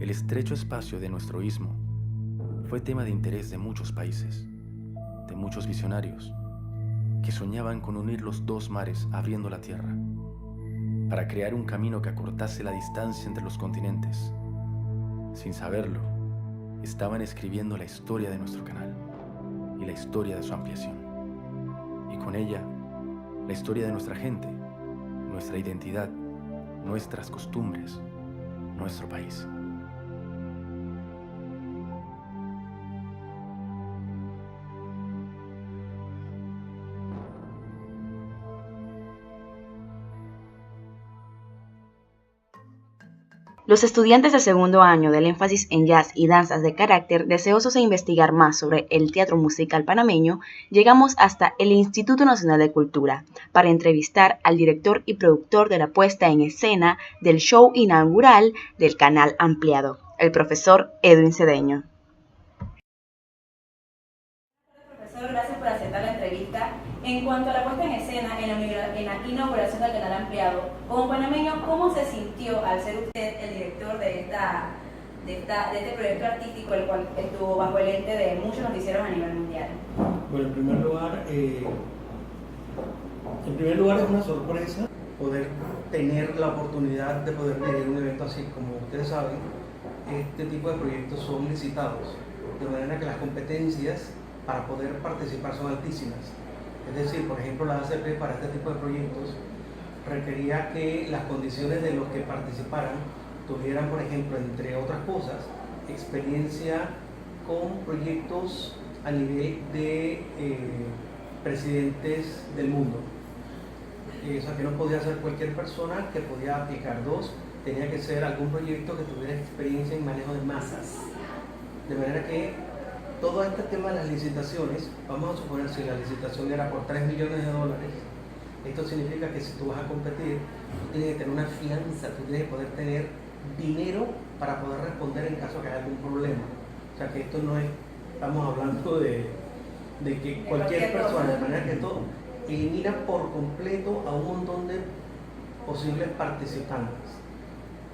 El estrecho espacio de nuestro istmo fue tema de interés de muchos países, de muchos visionarios, que soñaban con unir los dos mares abriendo la tierra, para crear un camino que acortase la distancia entre los continentes. Sin saberlo, estaban escribiendo la historia de nuestro canal y la historia de su ampliación, y con ella, la historia de nuestra gente, nuestra identidad, nuestras costumbres, nuestro país. Los estudiantes de segundo año del énfasis en jazz y danzas de carácter, deseosos de investigar más sobre el teatro musical panameño, llegamos hasta el Instituto Nacional de Cultura para entrevistar al director y productor de la puesta en escena del show inaugural del canal ampliado, el profesor Edwin Cedeño. Profesor, gracias por aceptar la entrevista. En cuanto a la puesta en escena en la inauguración del canal ampliado, como panameño, ¿cómo se sintió al ser usted el director de este proyecto artístico, el cual estuvo bajo el ente de muchos noticieros a nivel mundial? Bueno, en primer lugar es una sorpresa poder tener la oportunidad de poder dirigir un evento así. Como ustedes saben, este tipo de proyectos son licitados, de manera que las competencias para poder participar son altísimas. Es decir, por ejemplo, la ACP para este tipo de proyectos requería que las condiciones de los que participaran tuvieran, por ejemplo, entre otras cosas, experiencia con proyectos a nivel de presidentes del mundo. O sea, que no podía ser cualquier persona que podía aplicar. Dos, tenía que ser algún proyecto que tuviera experiencia en manejo de masas. De manera que todo este tema de las licitaciones, vamos a suponer si la licitación era por $3 millones, esto significa que si tú vas a competir, tú tienes que tener una fianza, tú tienes que poder tener dinero para poder responder en caso de que haya algún problema. O sea que esto no es, estamos hablando de que cualquier persona, de manera que esto elimina por completo a un montón de posibles participantes.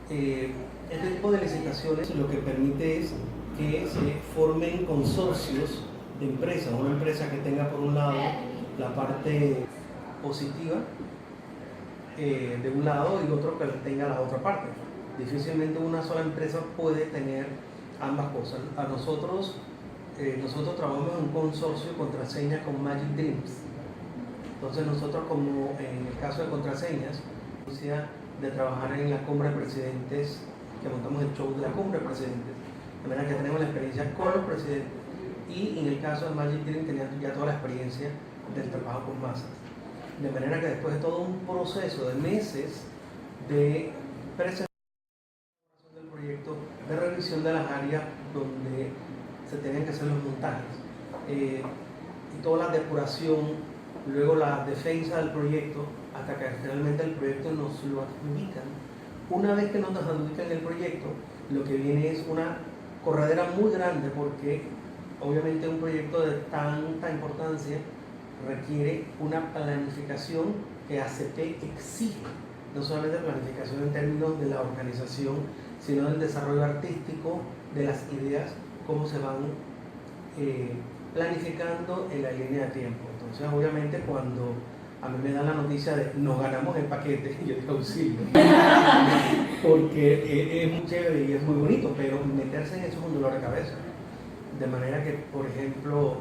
Este tipo de licitaciones lo que permite es que se formen consorcios de empresas, una empresa que tenga por un lado la parte positiva de un lado y otro que tenga la otra parte. Difícilmente una sola empresa puede tener ambas cosas. Nosotros trabajamos en un consorcio de contraseñas con Magic Dreams. Entonces nosotros, como en el caso de contraseñas, de trabajar en la cumbre de presidentes, que montamos el show de la cumbre de presidentes, de manera que tenemos la experiencia con los presidentes, y en el caso de Magic Dream teníamos ya toda la experiencia del trabajo con masas. De manera que después de todo un proceso de meses de presentación del proyecto, de revisión de las áreas donde se tenían que hacer los montajes, y toda la depuración, luego la defensa del proyecto, hasta que finalmente el proyecto nos lo adjudican. Una vez que nos adjudican el proyecto, lo que viene es una corredera muy grande, porque obviamente un proyecto de tanta importancia requiere una planificación que ACP exige, no solamente planificación en términos de la organización, sino del desarrollo artístico, de las ideas, cómo se van planificando en la línea de tiempo. Entonces, obviamente, cuando a mí me dan la noticia de nos ganamos el paquete, yo digo auxilio, porque es muy chévere y es muy bonito, pero meterse en eso es un dolor de cabeza. De manera que, por ejemplo,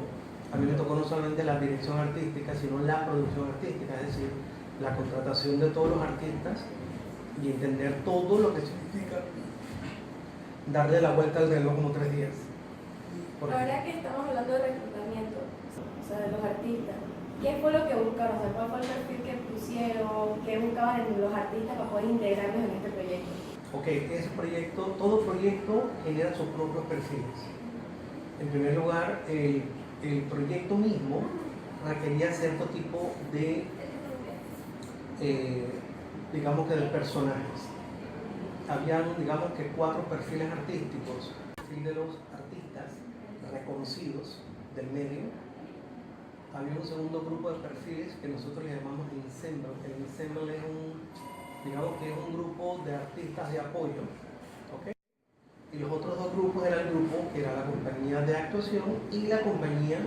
a mí me tocó no solamente la dirección artística, sino la producción artística, es decir, la contratación de todos los artistas y entender todo lo que significa darle la vuelta al reloj como 3 días. Ahora que estamos hablando de reclutamiento, o sea, de los artistas, ¿qué fue lo que buscaron? O sea, ¿cuál fue el perfil que pusieron? ¿Qué buscaban en los artistas para poder integrarlos en este proyecto? Ok, ese proyecto, todo proyecto genera sus propios perfiles. En primer lugar, el proyecto mismo requería cierto tipo de, digamos que de personajes. Habían, digamos que 4 perfiles artísticos, el perfil de los artistas reconocidos del medio. Había un segundo grupo de perfiles que nosotros le llamamos ensemble. El ensemble es digamos que es un grupo de artistas de apoyo, ¿okay? Y los otros dos grupos eran el grupo que era la compañía de actuación y la compañía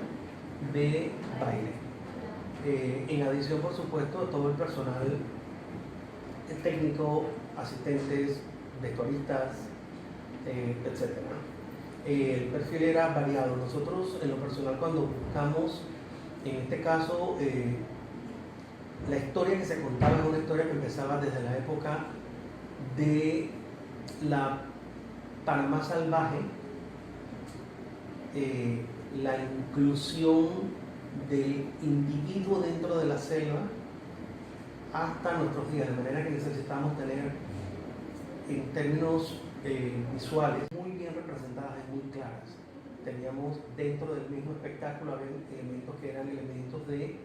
de baile. En adición, por supuesto, todo el personal técnico, asistentes, vestuaristas, etc. El perfil era variado. Nosotros, en lo personal, cuando buscamos, en este caso, la historia que se contaba es una historia que empezaba desde la época de la Panamá salvaje, la inclusión del individuo dentro de la selva hasta nuestros días, de manera que necesitamos tener en términos visuales muy bien representadas y muy claras. Teníamos dentro del mismo espectáculo había elementos que eran elementos de,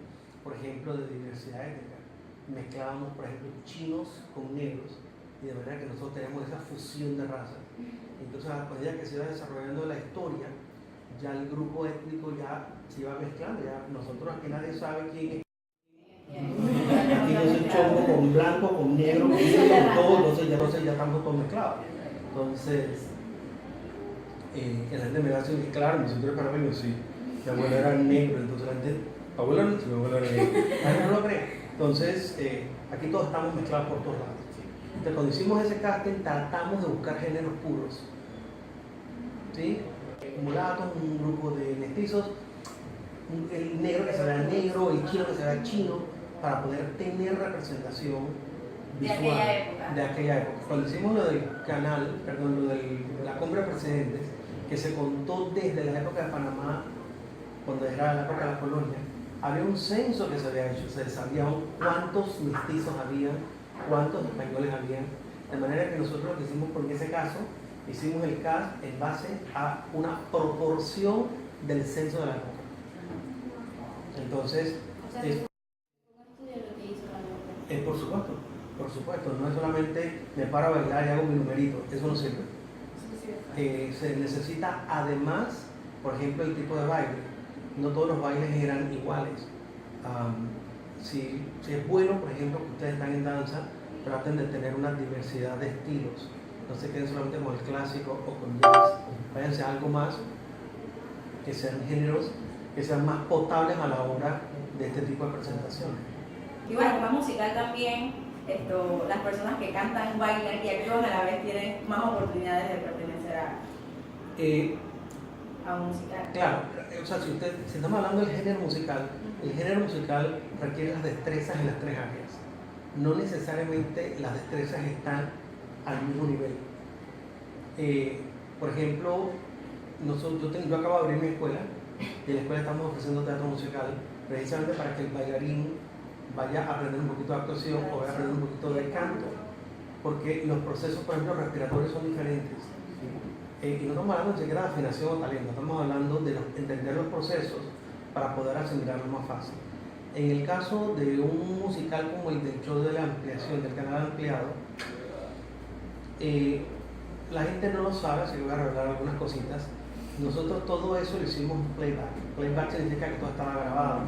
por ejemplo, de diversidad étnica. Mezclábamos, por ejemplo, chinos con negros, y de manera que nosotros tenemos esa fusión de razas. Entonces, a medida que se iba desarrollando la historia, ya el grupo étnico ya se iba mezclando, ya nosotros aquí nadie sabe quién es. Aquí es el chongo con blanco, con negro, con todo, entonces ya estamos todos mezclados. Entonces, la gente me va a decir, claro, mi centro de panameño, sí, mi abuelo era negro, entonces la gente, abuelo no, mi abuelo era negro, la gente no lo cree. Entonces, aquí todos estamos mezclados por todos lados. Entonces, cuando hicimos ese casting, tratamos de buscar géneros puros, ¿sí? Mulatos, un grupo de mestizos, el negro que se vea negro, el chino que se vea chino, para poder tener representación visual de aquella época. Cuando hicimos lo del canal, perdón, lo de la compra de presidentes, que se contó desde la época de Panamá, cuando era la época de la colonia, había un censo que se había hecho, se sabía cuántos mestizos habían, cuántos españoles habían, de manera que nosotros lo que hicimos, por ese caso, hicimos el cast en base a una proporción del censo de la época. Entonces, por supuesto, no es solamente me paro a bailar y hago mi numerito, eso no sirve. Se necesita además, por ejemplo, el tipo de baile. No todos los bailes eran iguales. Si es bueno, por ejemplo, que ustedes están en danza, traten de tener una diversidad de estilos. No se queden solamente con el clásico o con jazz. Váyanse a algo más, que sean géneros que sean más potables a la hora de este tipo de presentaciones. Y bueno, como musical también, las personas que cantan, bailan y actúan a la vez tienen más oportunidades de pertenecer a un musical. Claro, o sea, si estamos hablando del género musical, el género musical requiere las destrezas en las tres áreas. No necesariamente las destrezas están al mismo nivel. Por ejemplo, yo acabo de abrir mi escuela y en la escuela estamos ofreciendo teatro musical precisamente para que el bailarín vaya a aprender un poquito de actuación o vaya a aprender un poquito de canto, porque los procesos, por ejemplo, respiratorios son diferentes. Y no estamos hablando ni siquiera de afinación o talento, estamos hablando de entender los procesos para poder asimilarlo más fácil. En el caso de un musical como el del show de la ampliación, del canal ampliado, la gente no lo sabe, así que voy a revelar algunas cositas. Nosotros todo eso lo hicimos playback. Playback significa que todo estaba grabado.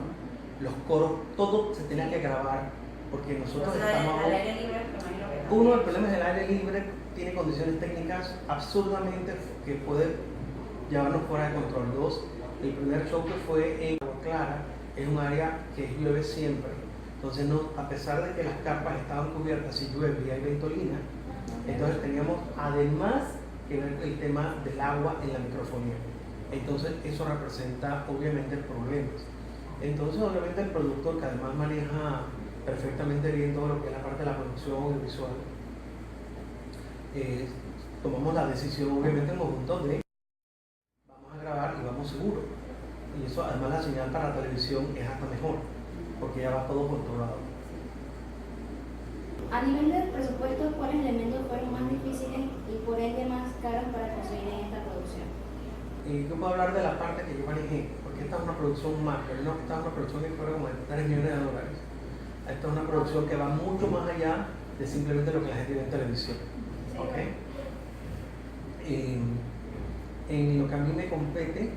Los coros, todo se tenía que grabar, porque nosotros estamos... Al aire libre, uno de los problemas del aire libre tiene condiciones técnicas absurdamente que puede llevarnos fuera de control. Dos, el primer show que fue en Agua Clara es un área que llueve siempre. Entonces, a pesar de que las carpas estaban cubiertas y llueve y hay ventolina, entonces teníamos además que ver el tema del agua en la microfonía. Entonces, eso representa obviamente problemas. Entonces, obviamente, el productor, que además maneja perfectamente bien todo lo que es la parte de la producción audiovisual, tomamos la decisión, obviamente, en conjunto de vamos a grabar y vamos seguro. Y eso, además, la señal para la televisión es hasta mejor, porque ya va todo controlado. A nivel del presupuesto, ¿cuáles elementos fueron más difíciles y por ende más caros para conseguir en esta producción? Yo puedo hablar de la parte que yo manejé, porque esta es una producción macro, no, esta es una producción que fue como de $3 millones. Esta es una producción que va mucho más allá de simplemente lo que la gente ve en televisión. ¿Okay? En lo que a mí me compete,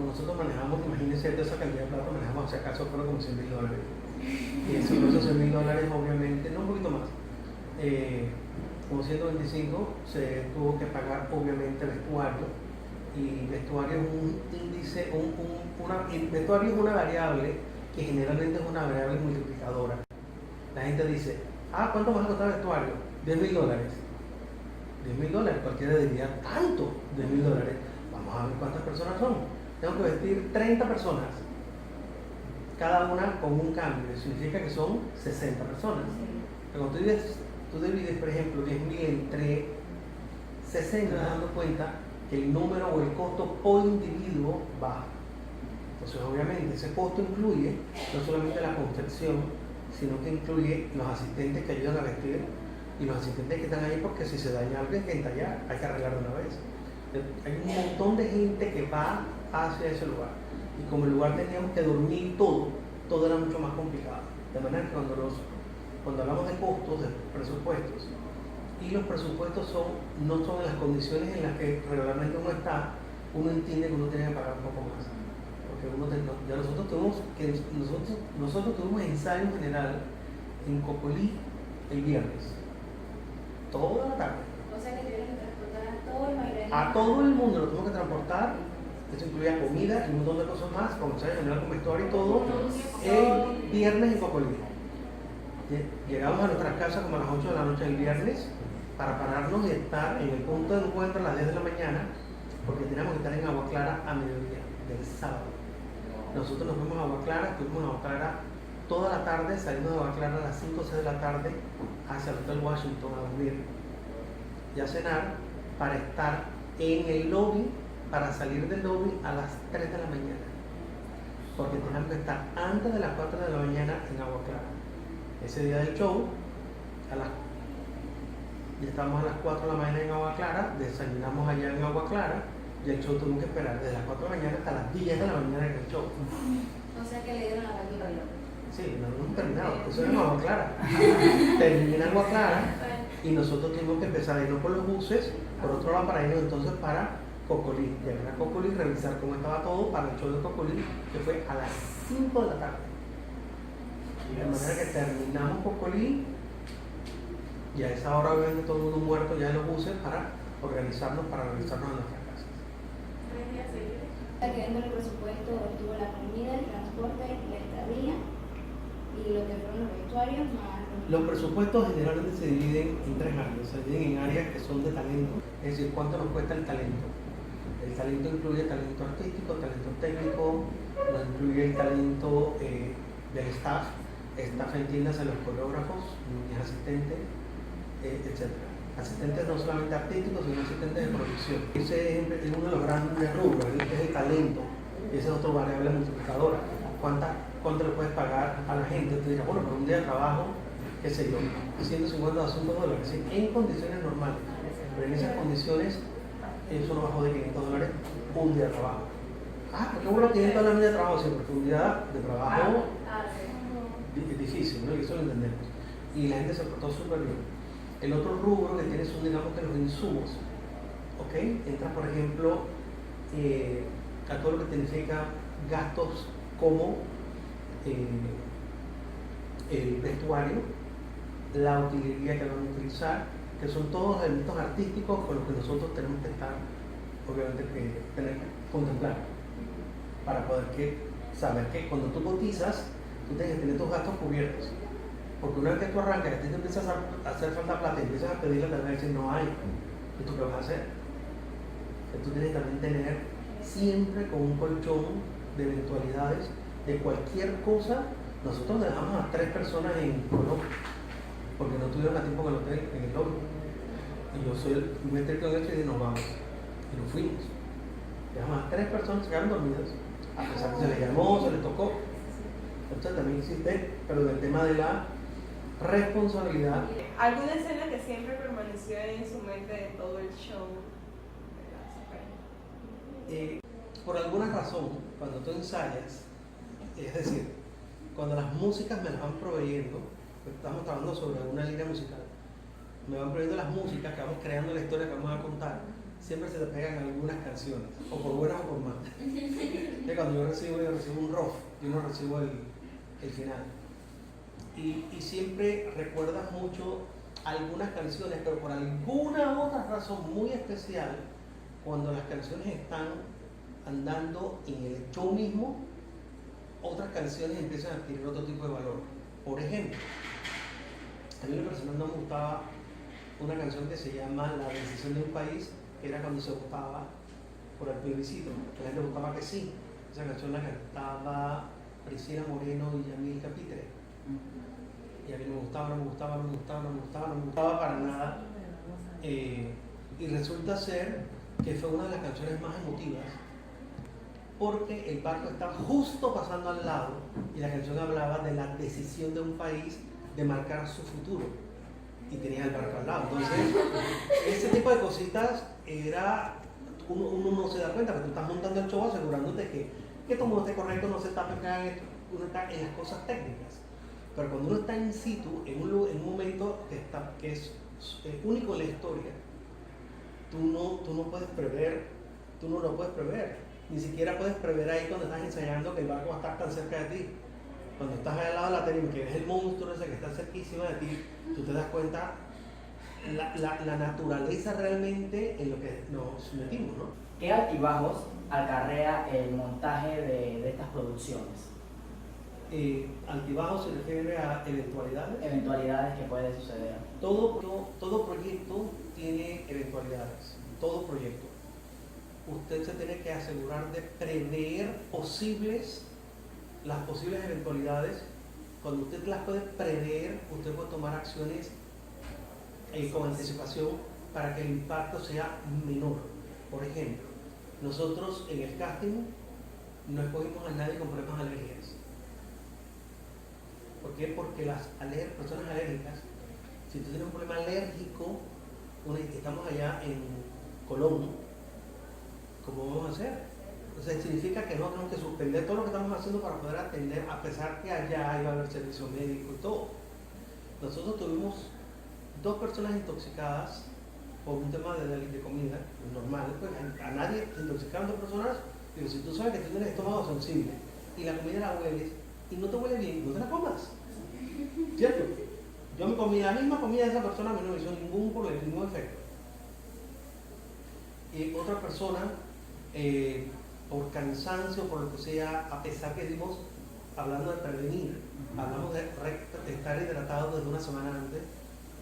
nosotros manejamos, imagínense, de esa cantidad de plata manejamos, si acaso fueron como $100,000. Y esos $100,000, obviamente, no un poquito más, como 125, se tuvo que pagar obviamente vestuario, y vestuario es un índice, vestuario es una variable que generalmente es una variable multiplicadora. La gente dice, ¿cuánto vas a costar vestuario? $10,000. $10,000, cualquiera diría, ¿tanto? $10,000. Vamos a ver cuántas personas son. Tengo que vestir 30 personas, cada una con un cambio, significa que son 60 personas. Pero cuando tú divides, por ejemplo, 10,000 entre 60, dando cuenta que el número o el costo por individuo baja. Entonces, obviamente, ese costo incluye no solamente la confección, sino que incluye los asistentes que ayudan a vestir y los asistentes que están ahí porque si se daña algo hay que entallar, hay que arreglar de una vez. Hay un montón de gente que va hacia ese lugar. Y como el lugar teníamos que dormir todo era mucho más complicado. De manera que cuando hablamos de costos, de presupuestos, y los presupuestos no son en las condiciones en las que regularmente uno está, uno entiende que uno tiene que pagar un poco más. Porque nosotros tuvimos ensayo general en Cocolí el viernes, toda la tarde. O sea que tuvieron que transportar a todo el bailarín. A todo el mundo lo tuvimos que transportar. Eso incluía comida y un montón de cosas más, como ensayo general con vestuario y todo, el viernes en Cocolí. Llegamos a nuestras casas como a las 8 de la noche del viernes para pararnos y estar en el punto de encuentro a las 10 de la mañana, porque teníamos que estar en Agua Clara a mediodía del sábado. Nosotros nos fuimos a Agua Clara, estuvimos en Agua Clara toda la tarde, salimos de Agua Clara a las 5 o 6 de la tarde hacia el Hotel Washington a dormir y a cenar, para estar en el lobby, para salir del lobby a las 3 de la mañana, porque teníamos que estar antes de las 4 de la mañana en Agua Clara. Ese día del show, ya estábamos a las 4 de la mañana en Agua Clara, desayunamos allá en Agua Clara, y el show tuvimos que esperar desde las 4 de la mañana hasta las 10 de la mañana en el show. O sea que le dieron la factura. Sí, no hemos terminado, eso era en Agua Clara. Terminé en Agua Clara y nosotros tuvimos que empezar a irnos por los buses, por otro lado para irnos entonces para Cocolí. Llegar a Cocolí, revisar cómo estaba todo para el show de Cocolí, que fue a las 5 de la tarde. De manera que terminamos Cocolí y a esa hora obviamente todo el mundo muerto ya en los buses para organizarnos, para regresarnos a nuestras casas. Que dentro del presupuesto estuvo la comida, el transporte, la estadía y lo que fueron los vestuarios más. Los presupuestos generalmente se dividen en 3 áreas, se dividen en áreas que son de talento, es decir, cuánto nos cuesta el talento. El talento incluye talento artístico, talento técnico, nos incluye el talento del staff entiéndase los coreógrafos, mis asistentes, etc. Asistentes no solamente artísticos, sino asistentes de producción. Ese es uno de los grandes rubros, es el talento. Esa es otra variable multiplicadora. ¿Cuánto le puedes pagar a la gente? Tú dirás, bueno, por un día de trabajo, qué sé yo, 150 o 200 dólares, ¿sí? En condiciones normales. Pero en esas condiciones, eso no bajó de 500 dólares un día de trabajo. ¿Por qué bueno 500 dólares un día de trabajo? Sí, porque un día de trabajo es difícil, ¿no? Y eso lo entendemos. Y la gente se portó súper bien. El otro rubro que tiene son, digamos, que los insumos. ¿Ok? Entra, por ejemplo, a todo lo que significa gastos como el vestuario, la utilería que van a utilizar, que son todos los elementos artísticos con los que nosotros tenemos que estar, obviamente, contemplar, para poder saber que cuando tú cotizas, tú tienes que tener tus gastos cubiertos. Porque una vez que tú arrancas, te empiezas a hacer falta plata y empiezas a pedirle, te van a decir no hay. ¿Y tú qué vas a hacer? Entonces, tú tienes que también tener siempre con un colchón de eventualidades de cualquier cosa. Nosotros dejamos a 3 personas en Colombia porque no tuvieron a tiempo en el hotel, en el lobby. Y yo soy el métrico de hecho y nos vamos. Y nos fuimos. Dejamos a 3 personas, se quedaron dormidas, a pesar que se les llamó, se les tocó. Entonces también existe, pero del tema de la responsabilidad. ¿Alguna escena que siempre permaneció en su mente de todo el show? Por alguna razón, cuando tú ensayas, es decir, cuando las músicas me las van proveyendo, pues estamos trabajando sobre una línea musical, me van proveyendo las músicas que vamos creando la historia que vamos a contar, siempre se te pegan algunas canciones, o por buenas o por malas. Cuando yo recibo un rough, yo no recibo el final. Y siempre recuerdas mucho algunas canciones, pero por alguna otra razón muy especial, cuando las canciones están andando en el show mismo, otras canciones empiezan a adquirir otro tipo de valor. Por ejemplo, a mí en lo personal no me gustaba una canción que se llama La decisión de un país, que era cuando se votaba por el plebiscito. A la gente votaba que sí. Esa canción la cantaba Priscila Moreno y Yamil Capitre. Y a mí no me gustaba para nada. Y resulta ser que fue una de las canciones más emotivas, porque el barco estaba justo pasando al lado y la canción hablaba de la decisión de un país de marcar su futuro y tenía el barco al lado. Entonces, ese tipo de cositas era, uno no se da cuenta, pero tú estás montando el show asegurándote que todo mundo esté correcto, no se tape, uno está en las cosas técnicas. Pero cuando uno está in situ, en un momento que es único en la historia, tú no puedes prever, tú no lo puedes prever. Ni siquiera puedes prever ahí cuando estás ensayando que el barco va a estar tan cerca de ti. Cuando estás al lado de la tarima, que ves el monstruo ese que está cerquísima de ti, tú te das cuenta la naturaleza realmente en lo que nos metimos, ¿no? ¿Qué altibajos acarrea el montaje de estas producciones? Altibajos se refiere a eventualidades. Eventualidades que pueden suceder. Todo proyecto tiene eventualidades. Todo proyecto. Usted se tiene que asegurar de prever las posibles eventualidades. Cuando usted las puede prever, usted puede tomar acciones con anticipación para que el impacto sea menor. Por ejemplo, nosotros en el casting no escogimos a nadie con problemas alérgicos. ¿Por qué? Porque las personas alérgicas, si tú tienes un problema alérgico, estamos allá en Colón, ¿cómo vamos a hacer? O sea, significa que no tenemos que suspender todo lo que estamos haciendo para poder atender, a pesar que allá iba a haber servicio médico y todo. Nosotros tuvimos 2 personas intoxicadas por un tema de comida, normal, pues a nadie se intoxicaron 2 personas. Digo, si tú sabes que tienes el estómago sensible y la comida la hueles y no te huele bien, no te la comas, ¿cierto? Yo me comí la misma comida de esa persona, a mí no me hizo ningún problema, ningún efecto. Y otra persona, por cansancio, por lo que sea, a pesar que dimos, hablando de prevenir, hablamos de estar hidratado desde una semana antes,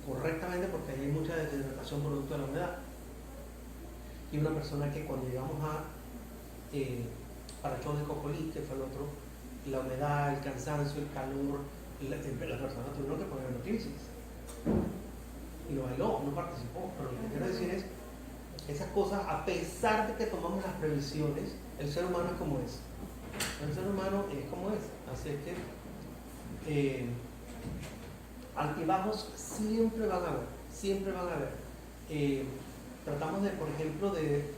correctamente, porque ahí hay mucha deshidratación producto de la humedad. Y una persona que cuando llegamos para el show de Cocolí, que fue el otro, la humedad, el cansancio, el calor, la persona tuvieron que poner en crisis. Y lo bailó, no participó. Pero lo que quiero decir es, esas cosas, a pesar de que tomamos las previsiones, el ser humano es como es. El ser humano es como es. Así es que altibajos siempre van a haber, siempre van a haber. Tratamos de, por ejemplo, de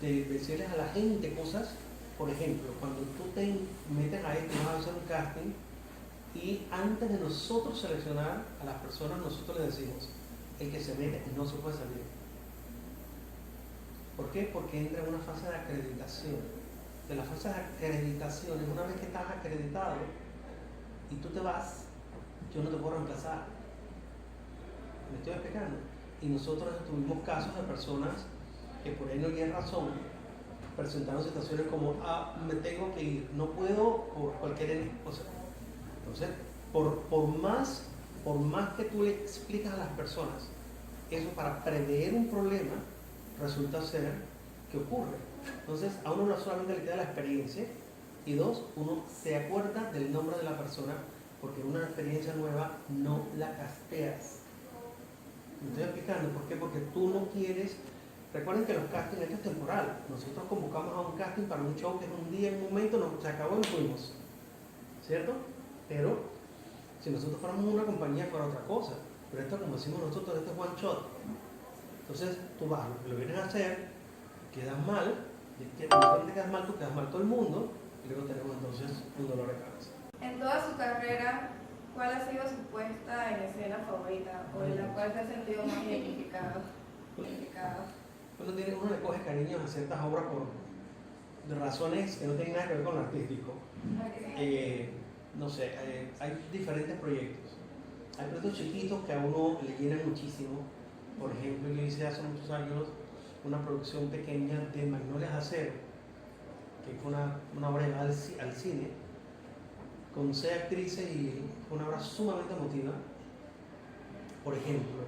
decirles a la gente cosas. Por ejemplo, cuando tú te metes a esto, vas a hacer un casting, y antes de nosotros seleccionar a las personas, nosotros les decimos, el que se mete no se puede salir. ¿Por qué? Porque entra en una fase de acreditación. De la fase de acreditación, es una vez que estás acreditado y tú te vas, yo no te puedo reemplazar. ¿Me estoy explicando? Y nosotros tuvimos casos de personas que por N o Y razón presentaron situaciones como, me tengo que ir, no puedo por cualquier cosa. Entonces, por más que tú le explicas a las personas eso para prever un problema, resulta ser que ocurre. Entonces, a uno no solamente le queda la experiencia, y 2, uno se acuerda del nombre de la persona, porque una experiencia nueva no la casteas. ¿Me estoy explicando? ¿Por qué? Porque tú no quieres. Recuerden que los castings, esto es temporal. Nosotros convocamos a un casting para un show que es un día, en un momento, se acabó y fuimos. ¿Cierto? Pero, si nosotros fuéramos una compañía, fuera otra cosa. Pero esto, como decimos nosotros, esto es one shot. Entonces, tú vas, lo vienes a hacer, quedas mal, y cuando te quedas mal, tú quedas mal todo el mundo, y luego tenemos entonces un dolor de cabeza. En toda su carrera, ¿cuál ha sido su puesta en escena favorita o en la cual se ha sentido más identificado? Uno le coge cariño a ciertas obras de razones que no tienen nada que ver con lo artístico. No sé, hay diferentes proyectos. Hay proyectos chiquitos que a uno le llenan muchísimo. Por ejemplo, yo hice hace muchos años una producción pequeña de Magnolias de Acero, que fue una obra llevada al cine, con 6 actrices y fue una obra sumamente emotiva. Por ejemplo,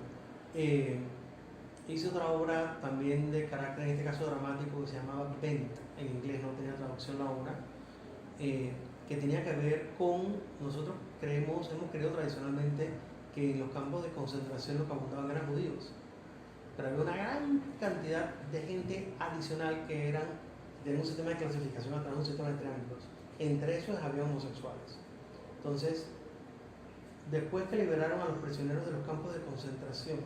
hice otra obra también de carácter, en este caso dramático, que se llamaba Bent, en inglés no tenía traducción la obra, que tenía que ver con, nosotros hemos creído tradicionalmente que en los campos de concentración los que abundaban eran judíos, pero había una gran cantidad de gente adicional que tenían un sistema de clasificación a través de un sistema de triángulos. Entre esos había homosexuales. Entonces, después que liberaron a los prisioneros de los campos de concentración,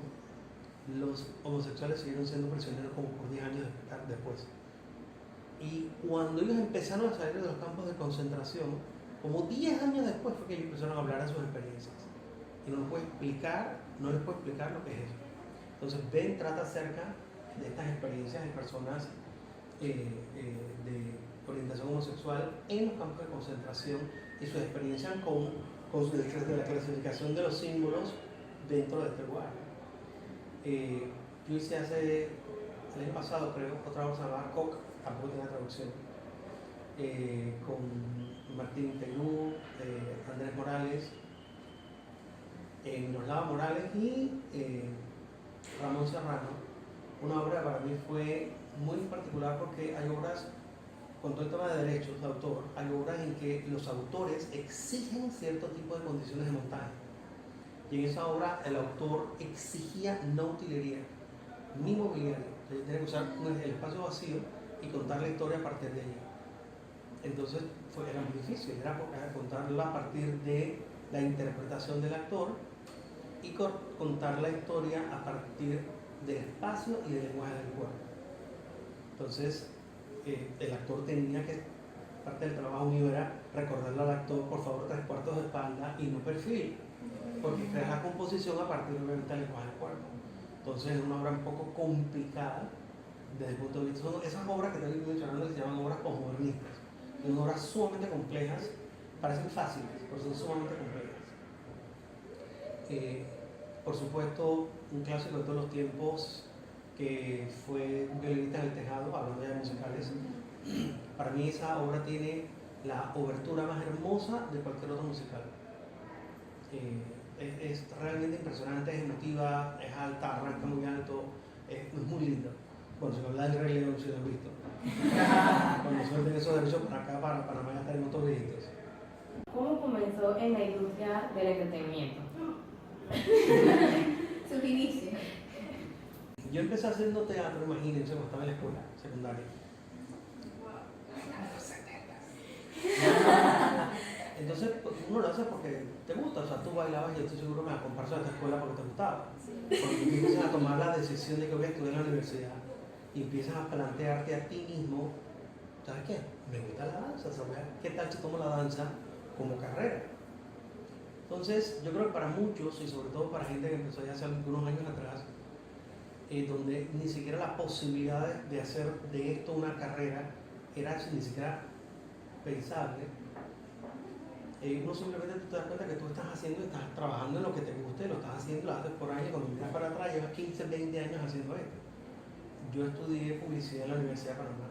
los homosexuales siguieron siendo prisioneros como por 10 años después. Y cuando ellos empezaron a salir de los campos de concentración, como 10 años después fue que ellos empezaron a hablar de sus experiencias. Y no les puedo explicar lo que es eso. Entonces, Ben trata acerca de estas experiencias de personas de orientación homosexual en los campos de concentración y sus experiencias con la clasificación de los símbolos dentro de este lugar. Yo hice el año pasado, creo, otra obra llamada Coq, tampoco tiene traducción, con Martín Perú, Andrés Morales, Miroslava Morales y Ramón Serrano. Una obra que para mí fue muy particular porque hay obras, con todo el tema de derechos de autor, hay obras en que los autores exigen cierto tipo de condiciones de montaje. Y en esa obra el autor exigía no utilería, ni mobiliario. Entonces tenía que usar el espacio vacío y contar la historia a partir de allí. Entonces era muy difícil, era contarla a partir de la interpretación del actor y contar la historia a partir del espacio y del lenguaje del cuerpo. Entonces el actor tenía que, parte del trabajo mío era recordarle al actor, por favor, 3/4 de espalda y no perfil, porque crea la composición a partir del lenguaje del cuerpo. Entonces es una obra un poco complicada desde el punto de vista. Son esas obras que estoy mencionando que se llaman obras posmodernistas. Son obras sumamente complejas, parecen fáciles, pero son sumamente complejas. Por supuesto, un clásico de todos los tiempos que fue Un violinista en el tejado, hablando ya de musicales. Para mí esa obra tiene la obertura más hermosa de cualquier otro musical. Es realmente impresionante, es emotiva, es alta, arranca muy alto, es muy linda. Bueno, si me habla del Rey León, si lo han visto. Cuando suelten esos derechos para acá, para Panamá, ya estaremos todos viejitos. ¿Cómo comenzó en la industria del entretenimiento? Sus inicios. Yo empecé haciendo teatro, imagínense, cuando estaba en la escuela secundaria. Entonces, uno lo hace porque te gusta, o sea, tú bailabas y yo estoy seguro que la comparsa de esta escuela porque te gustaba. Porque empiezas a tomar la decisión de que voy a estudiar en la universidad y empiezas a plantearte a ti mismo, ¿sabes qué? Me gusta la danza, ¿sabes? ¿Qué tal si tomo la danza como carrera? Entonces, yo creo que para muchos, y sobre todo para gente que empezó ya hace algunos años atrás, donde ni siquiera la posibilidad de hacer de esto una carrera era ni siquiera pensable, uno simplemente tú te das cuenta que tú estás estás trabajando en lo que te guste, lo estás haciendo, lo haces por años, cuando miras para atrás llevas 15, 20 años haciendo esto. Yo estudié publicidad en la Universidad de Panamá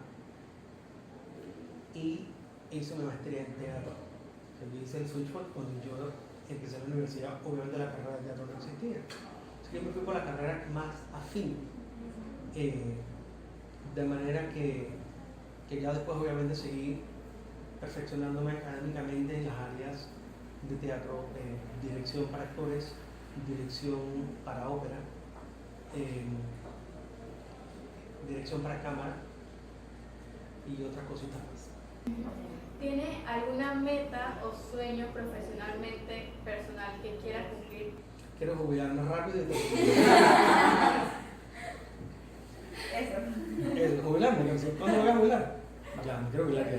y hice una maestría en teatro. Yo hice el switchboard cuando yo empecé en la universidad, obviamente la carrera de teatro no existía. Así que yo me fui por la carrera más afín, de manera que ya después obviamente seguí perfeccionándome académicamente en las áreas de teatro, dirección para actores, dirección para ópera, dirección para cámara y otras cositas más. ¿Tiene alguna meta o sueño profesionalmente, personal que quiera cumplir? Quiero jubilarme rápido y todo. Eso. Jubilarme, ¿cuándo me voy a jubilar? Ya, me quiero jubilar ya.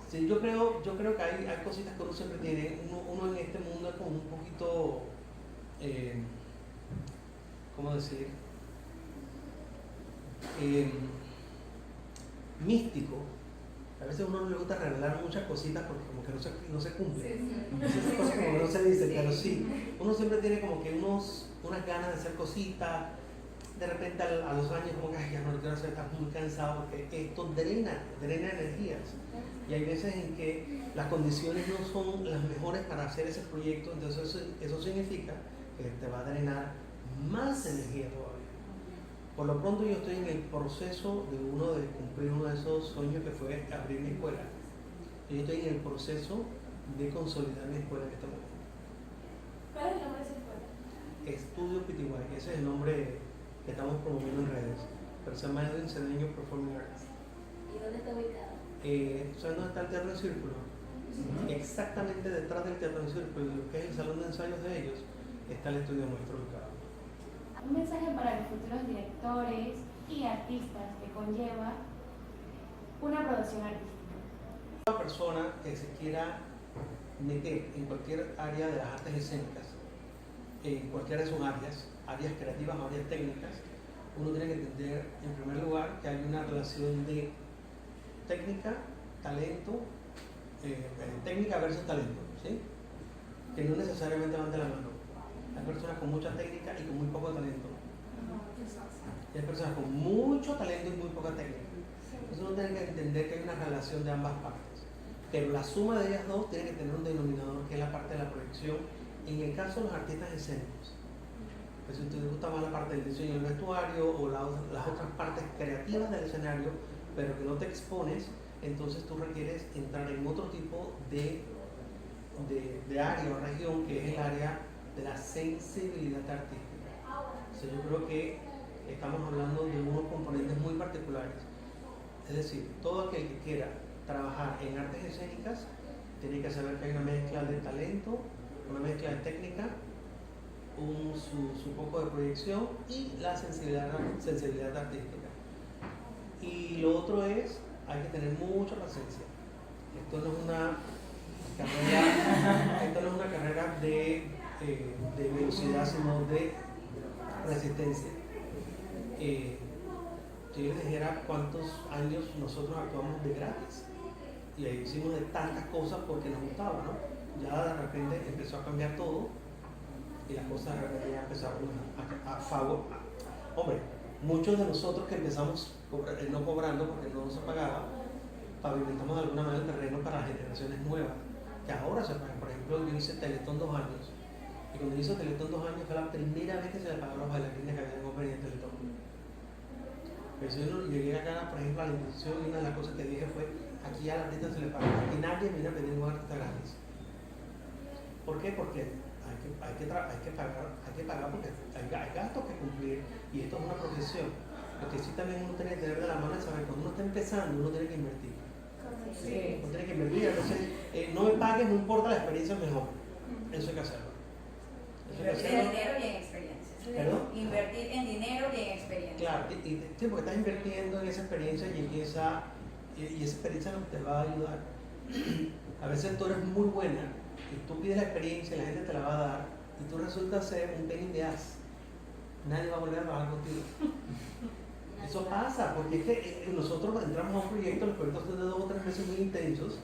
Sí, yo creo que hay cositas que uno siempre tiene. Uno en este mundo es como un poquito, ¿cómo decir? Místico, A veces a uno no le gusta revelar muchas cositas porque como que no se cumple. Esas cosas como que no se dicen, pero sí. Uno siempre tiene como que unas ganas de hacer cositas. De repente a los años como que ay, ya no lo quiero hacer, estás muy cansado porque esto drena energías. Y hay veces en que las condiciones no son las mejores para hacer ese proyecto, entonces eso significa que te va a drenar más energía todavía. Por lo pronto yo estoy en el proceso de cumplir uno de esos sueños que fue abrir mi escuela. Yo estoy en el proceso de consolidar mi escuela en este momento. ¿Cuál es el nombre de esa escuela? Estudio PTY, ese es el nombre que estamos promoviendo en redes, pero se llama Edwin Cedeño Performing Arts. ¿Y dónde está ubicado? ¿Sabes dónde está el Teatro en Círculo? Exactamente detrás del Teatro en Círculo, lo que es el salón de ensayos de ellos, está el estudio nuestro ubicado. Un mensaje para los futuros directores y artistas que conlleva una producción artística. Una persona que se quiera meter en cualquier área de las artes escénicas, en cualquiera de sus áreas creativas o áreas técnicas, uno tiene que entender en primer lugar que hay una relación de técnica, talento, técnica versus talento, ¿sí? Que no necesariamente van de la mano. Hay personas con mucha técnica y con muy poco talento. Y hay personas con mucho talento y muy poca técnica. Entonces uno tiene que entender que hay una relación de ambas partes. Pero la suma de ellas dos tiene que tener un denominador que es la parte de la proyección. En el caso de los artistas escénicos, pues si te gusta más la parte del diseño del vestuario o las otras partes creativas del escenario, pero que no te expones, entonces tú requieres entrar en otro tipo de área o región que es el área de la sensibilidad artística. Entonces yo creo que estamos hablando de unos componentes muy particulares. Es decir, todo aquel que quiera trabajar en artes escénicas tiene que saber que hay una mezcla de talento, una mezcla de técnica, su poco de proyección y la sensibilidad artística. Y lo otro es, hay que tener mucha paciencia. Esto no es una carrera de velocidad, sino de resistencia. Si yo les dijera cuántos años nosotros actuamos de gratis, y ahí hicimos de tantas cosas porque nos gustaba, ¿no? Ya de repente empezó a cambiar todo y las cosas de repente ya empezaron a favor. Hombre, muchos de nosotros que empezamos no cobrando porque no se pagaba, pavimentamos de alguna manera el terreno para las generaciones nuevas, que ahora se pagan. Por ejemplo, yo hice Teletón 2 años, y cuando hice Teletón 2 años fue la primera vez que se le pagaron a los bailarines que habían operado en Teletón. Pero si yo llegué acá, por ejemplo, a la institución, y una de las cosas que dije fue, aquí al artista se le paga, aquí nadie viene a pedir un artista gratis. ¿Por qué? Porque hay que pagar porque hay gastos que cumplir y esto es una profesión. Lo que sí también uno tiene que tener de la mano es saber cuando uno está empezando, uno tiene que invertir. Sí. Uno tiene que invertir, entonces no me pagues, no importa, la experiencia es mejor. Eso hay que hacerlo. Invertir en dinero y en experiencia. ¿Perdón? Invertir en dinero y en experiencia. Claro, sí, porque estás invirtiendo en esa experiencia y esa experiencia no te va a ayudar. A veces tú eres muy buena y tú pides la experiencia y la gente te la va a dar y tú resultas ser un pelín de as. Nadie va a volver a trabajar contigo. Eso pasa, porque es que nosotros entramos a un proyecto, los proyectos son de 2 o 3 meses muy intensos,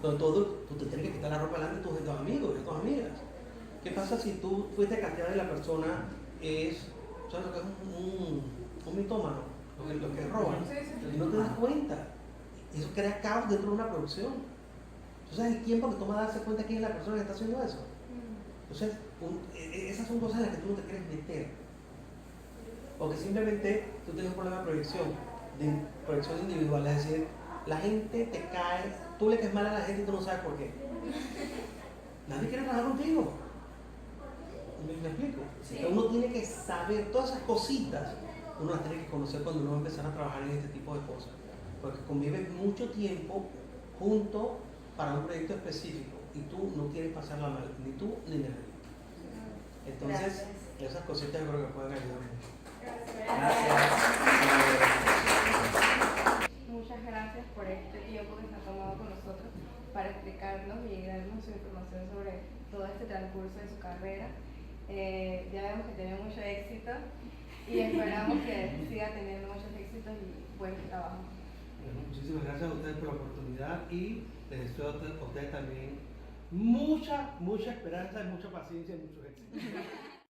donde tú te tienes que quitar la ropa delante de tus amigos, de tus amigas. ¿Qué pasa si tú fuiste casteada y la persona ¿sabes lo que es un mitómano? Lo que es roban, y no te das cuenta. Y eso crea caos dentro de una producción. Entonces el tiempo que toma darse cuenta quién es la persona que está haciendo eso. Entonces, esas son cosas en las que tú no te quieres meter. Porque simplemente tú tienes un problema de proyección individual, es decir, la gente te cae, tú le caes mal a la gente y tú no sabes por qué. Nadie quiere trabajar contigo. ¿Me explico? Sí. Uno tiene que saber todas esas cositas, uno las tiene que conocer cuando uno va a empezar a trabajar en este tipo de cosas. Porque convives mucho tiempo junto para un proyecto específico y tú no quieres pasarla mal, ni tú ni nadie. Entonces, esas cositas yo creo que pueden ayudar mucho. Gracias. Muchas gracias por este tiempo que se ha tomado con nosotros para explicarnos y darnos su información sobre todo este transcurso de su carrera. Ya vemos que tiene mucho éxito y esperamos que siga teniendo muchos éxitos y buen trabajo. Bueno, muchísimas gracias a ustedes por la oportunidad y les deseo a ustedes también mucha esperanza, mucha paciencia y mucho éxito.